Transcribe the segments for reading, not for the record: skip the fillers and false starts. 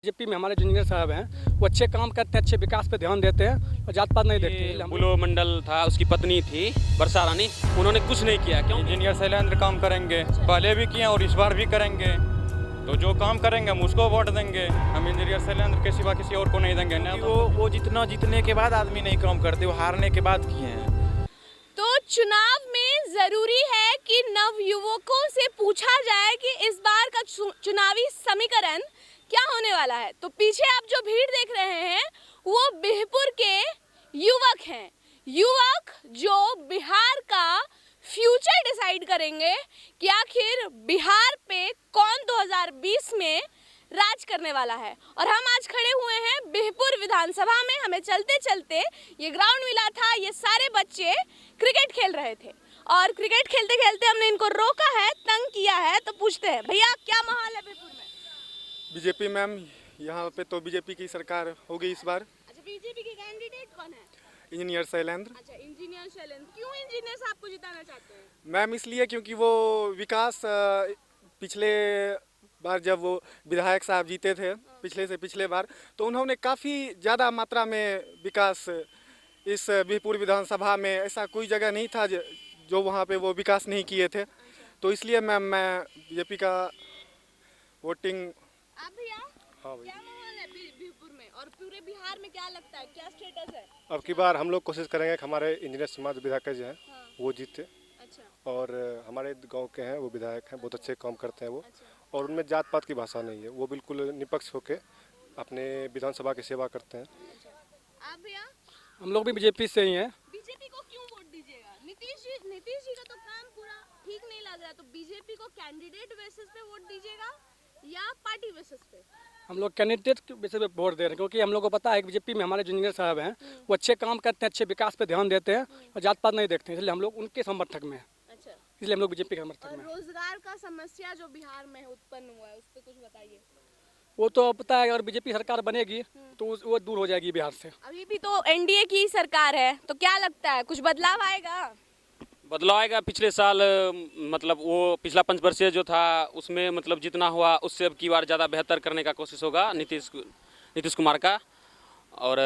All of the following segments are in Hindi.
बीजेपी में हमारे जो इंजीनियर साहब हैं वो अच्छे काम करते हैं, अच्छे विकास पे ध्यान देते हैं और जात पात नहीं देखते हैं। बुलो मंडल था, उसकी पत्नी थी वर्षा रानी, उन्होंने कुछ नहीं किया। क्यों? इंजीनियर शैलेंद्र काम करेंगे, पहले भी किए और इस बार भी करेंगे। तो जो काम करेंगे हम उसको वोट देंगे। हम इंजीनियर शैलेंद्र के सिवा किसी और को नहीं देंगे ना। वो जीतने के बाद आदमी नहीं काम करते, वो हारने के बाद किए हैं। तो चुनाव में जरूरी है कि नवयुवकों से पूछा जाए कि इस बार का चुनावी समीकरण क्या होने वाला है। तो पीछे आप जो भीड़ देख रहे हैं वो बिहपुर के युवक हैं, युवक जो बिहार का फ्यूचर डिसाइड करेंगे कि आखिर बिहार पे कौन 2020 में राज करने वाला है। और हम आज खड़े हुए हैं बिहपुर विधानसभा में। हमें चलते चलते ये ग्राउंड मिला था, ये सारे बच्चे क्रिकेट खेल रहे थे और क्रिकेट खेलते खेलते हमने इनको रोका है, तंग किया है। तो पूछते हैं भैया क्या माहौल है बिहपुर में? बीजेपी मैम, यहाँ पे तो बीजेपी की सरकार होगी इस बार। अच्छा, बीजेपी के कैंडिडेट कौन है? इंजीनियर शैलेंद्र। अच्छा, इंजीनियर शैलेंद्र। क्यों इंजीनियर साहब को जिताना चाहते हैं? मैम इसलिए क्योंकि वो विकास पिछले बार जब वो विधायक साहब जीते थे, पिछले से पिछले बार, तो उन्होंने काफ़ी ज़्यादा मात्रा में विकास इस बिहपुर विधानसभा में ऐसा कोई जगह नहीं था जो वहाँ पे वो विकास नहीं किए थे। तो इसलिए मैम मैं बीजेपी का वोटिंग। आप भैया? हाँ भैया। क्या माहौल है बिहपुर में और पूरे बिहार में क्या लगता है, क्या स्टेटस है? अब की बार हम लोग कोशिश करेंगे कि हमारे इंजीनियर समाज विधायक जो हैं वो जीते। अच्छा। और हमारे गांव के हैं वो विधायक हैं, बहुत अच्छे काम करते हैं वो। अच्छा। और उनमें जात पात की भाषा नहीं है, वो बिल्कुल निष्पक्ष होकर अपने विधानसभा की सेवा करते हैं। आप भैया? हम लोग भी बीजेपी से ही हैं। बीजेपी को क्यों वोट दीजिएगा? नीतीश जी का तो काम पूरा ठीक नहीं लग रहा है, तो बीजेपी को कैंडिडेट बेसिस पे वोट दीजिएगा या पार्टी बेसिस पे? हम लोग कैंडिडेट के बेसिस पे वोट दे रहे हैं क्योंकि हम लोग को पता है कि बीजेपी में हमारे जो इंजीनियर साहब हैं वो अच्छे काम करते हैं, अच्छे विकास पे ध्यान देते हैं और जात पात नहीं देखते हैं, इसलिए हम लोग उनके समर्थक में हैं। अच्छा। इसलिए हम लोग बीजेपी के समर्थक और में हैं। रोजगार का समस्या जो बिहार में उत्पन्न हुआ है उस पर कुछ बताइए। वो तो पता है, अगर बीजेपी सरकार बनेगी तो वो दूर हो जाएगी बिहार से। अभी भी तो एनडीए की सरकार है, तो क्या लगता है कुछ बदलाव आएगा? बदलाव आएगा। पिछले साल मतलब वो पिछला पंचवर्षीय जो था उसमें मतलब जितना हुआ उससे अब की बार ज़्यादा बेहतर करने का कोशिश होगा नीतीश कुमार का। और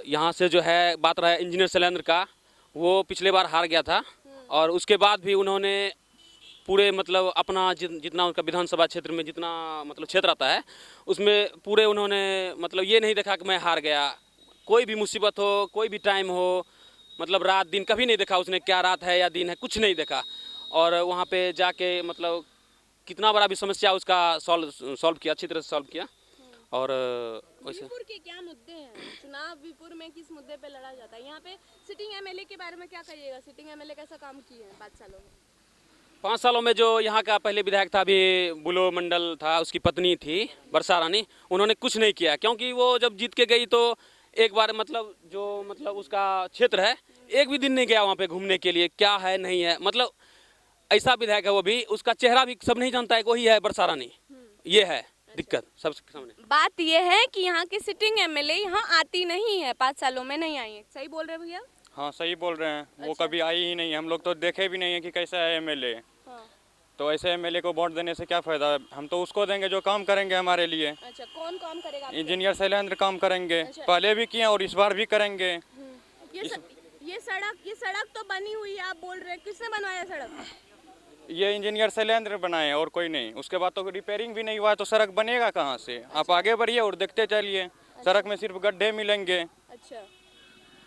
यहाँ से जो है बात रहा इंजीनियर शैलेंद्र का, वो पिछले बार हार गया था और उसके बाद भी उन्होंने पूरे मतलब अपना जितना उनका विधानसभा क्षेत्र में जितना मतलब क्षेत्र आता है उसमें पूरे उन्होंने मतलब ये नहीं देखा कि मैं हार गया। कोई भी मुसीबत हो, कोई भी टाइम हो, मतलब रात दिन कभी नहीं देखा उसने, क्या रात है या दिन है कुछ नहीं देखा। और वहाँ पे जाके मतलब कितना बड़ा भी समस्या उसका सॉल्व किया, अच्छी तरह से सॉल्व किया। और वैसे बिहपुर के क्या मुद्दे हैं? चुनाव बिहपुर में किस मुद्दे पे लड़ा जाता है? यहाँ पे सिटिंग एमएलए के बारे में क्या कहिएगा? सिटिंग एमएलए कैसा काम किए हैं 5 सालों में? 5 सालों में जो यहाँ का पहले विधायक था, अभी बुलो मंडल था, उसकी पत्नी थी वर्षा रानी, उन्होंने कुछ नहीं किया। क्योंकि वो जब जीत के गई तो एक बार मतलब जो मतलब उसका क्षेत्र है एक भी दिन नहीं गया वहाँ पे घूमने के लिए, क्या है नहीं है, मतलब ऐसा विधायक है वो भी, उसका चेहरा भी सब नहीं जानता है कि वही है वर्षा रानी। ये है दिक्कत सबके सामने। बात ये है कि यहाँ की सिटिंग एमएलए यहाँ आती नहीं है, 5 सालों में नहीं आई है। सही बोल रहे भैया? हाँ सही बोल रहे हैं। वो कभी आई ही नहीं है, हम लोग तो देखे भी नहीं है कि कैसा है एमएलए। तो ऐसे एमएलए को वोट देने से क्या फायदा? हम तो उसको देंगे जो काम करेंगे हमारे लिए। अच्छा, कौन काम करेगा? इंजीनियर शैलेंद्र काम करेंगे, पहले भी किए और इस बार भी करेंगे। ये सड़क तो बनी हुई है, आप बोल रहे हैं, किसने बनवाया सड़क? ये इंजीनियर शैलेंद्र बनाए और कोई नहीं। उसके बाद तो रिपेयरिंग भी नहीं हुआ है तो सड़क बनेगा कहाँ से? आप आगे बढ़िए और देखते चलिए, सड़क में सिर्फ गड्ढे मिलेंगे। अच्छा।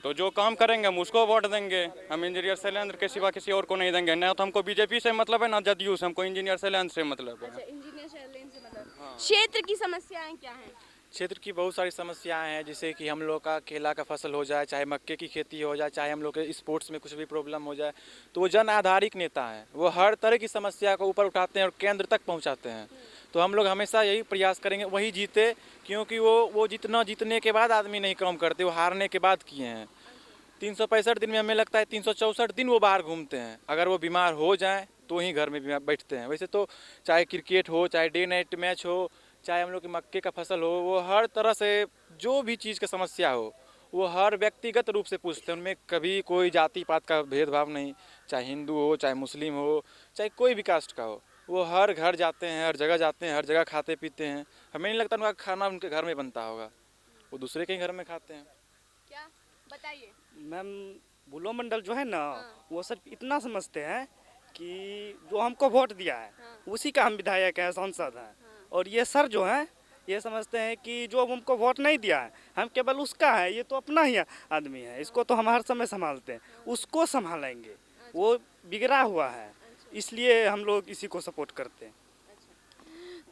तो जो काम करेंगे हम उसको वोट देंगे। हम इंजीनियर शैलेंद्र के सिवा किसी और को नहीं देंगे। ना तो हमको बीजेपी से मतलब है ना जदयू से, हमको इंजीनियर शैलेंद्र से मतलब है। अच्छा, इंजीनियर शैलेंद्र से मतलब। क्षेत्र की समस्याएं क्या हैं? क्षेत्र की बहुत सारी समस्याएं हैं, जैसे कि हम लोग का केला का फसल हो जाए, चाहे मक्के की खेती हो जाए, चाहे हम लोग के स्पोर्ट्स में कुछ भी प्रॉब्लम हो जाए, तो वो जन आधारित नेता हैं। वो हर तरह की समस्या को ऊपर उठाते हैं और केंद्र तक पहुंचाते हैं। तो हम लोग हमेशा यही प्रयास करेंगे वही जीते, क्योंकि वो जीतने के बाद आदमी नहीं काम करते, वो हारने के बाद किए हैं। 365 दिन में हमें लगता है 364 दिन वो बाहर घूमते हैं। अगर वो बीमार हो जाए तो ही घर में बैठते हैं। वैसे तो चाहे क्रिकेट हो, चाहे डे नाइट मैच हो, चाहे हम लोग की मक्के का फसल हो, वो हर तरह से जो भी चीज़ की समस्या हो वो हर व्यक्तिगत रूप से पूछते हैं। उनमें कभी कोई जाति पात का भेदभाव नहीं, चाहे हिंदू हो, चाहे मुस्लिम हो, चाहे कोई भी कास्ट का हो, वो हर घर जाते हैं, हर जगह जाते हैं, हर जगह खाते पीते हैं। हमें नहीं लगता उनका खाना उनके घर में बनता होगा, वो दूसरे के घर में खाते हैं। क्या बताइए। मैम बुलो मंडल जो है ना, वो सिर्फ इतना समझते हैं कि जो हमको वोट दिया है उसी का हम विधायक हैं, सांसद हैं। और ये सर जो हैं ये समझते हैं कि जो हमको वोट नहीं दिया है हम केवल उसका है, ये तो अपना ही आदमी है, इसको तो हम हर समय संभालते हैं, उसको संभालेंगे, वो बिगड़ा हुआ है, इसलिए हम लोग इसी को सपोर्ट करते हैं।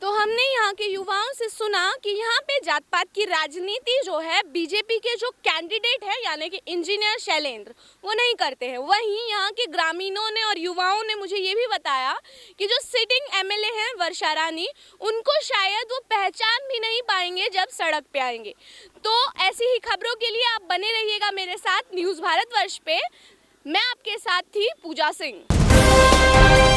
तो हमने यहाँ के युवाओं से सुना कि यहाँ पे जात पात की राजनीति जो है बीजेपी के जो कैंडिडेट है यानी कि इंजीनियर शैलेंद्र वो नहीं करते हैं। वहीं यहाँ के ग्रामीणों ने और युवाओं ने मुझे ये भी बताया कि जो सिटिंग एमएलए हैं वर्षा रानी, उनको शायद वो पहचान भी नहीं पाएंगे जब सड़क पे आएंगे। तो ऐसी ही खबरों के लिए आप बने रहिएगा मेरे साथ न्यूज़ भारतवर्ष पे। मैं आपके साथ थी पूजा सिंह।